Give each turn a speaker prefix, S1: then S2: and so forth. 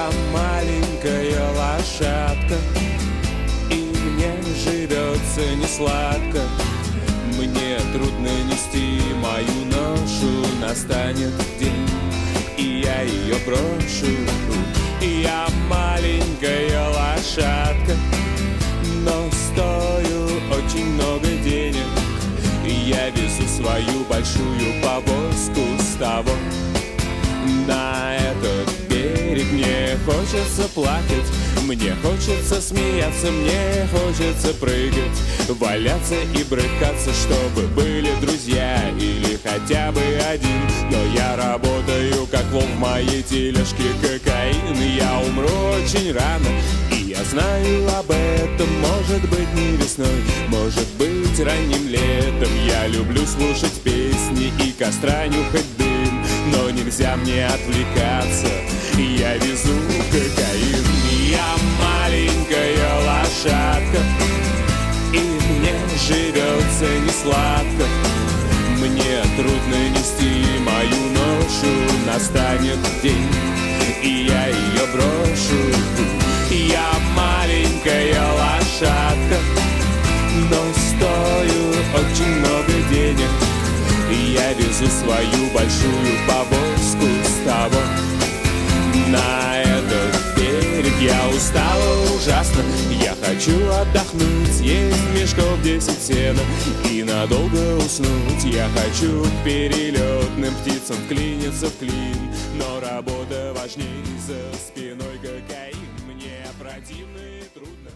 S1: Я маленькая лошадка, и мне живется не сладко. Мне трудно нести мою ношу, настанет день, и я ее брошу. Я маленькая лошадка, но стою очень много денег. Я везу свою большую повозку с того на этот берег. Мне хочется плакать, мне хочется смеяться, мне хочется прыгать, валяться и брыкаться, чтобы были друзья или хотя бы один. Но я работаю как вол в моей тележке кокаин. Я умру очень рано, и я знаю об этом. Может быть не весной, может быть ранним летом. Я люблю слушать песни и костра нюхать дым, но нельзя мне отвлекаться, я везу кокаин. Я маленькая лошадка, и мне живется не сладко. Мне трудно нести мою ношу, настанет день, и я ее брошу. Я маленькая лошадка, но стою очень много денег. Я везу свою большую повозку с того на этот берег. Я устала ужасно, я хочу отдохнуть, съесть мешков 10 сена и надолго уснуть. Я хочу к перелетным птицам вклиниться в клин, но работа важней, за спиной кокаин. Мне противно и трудно.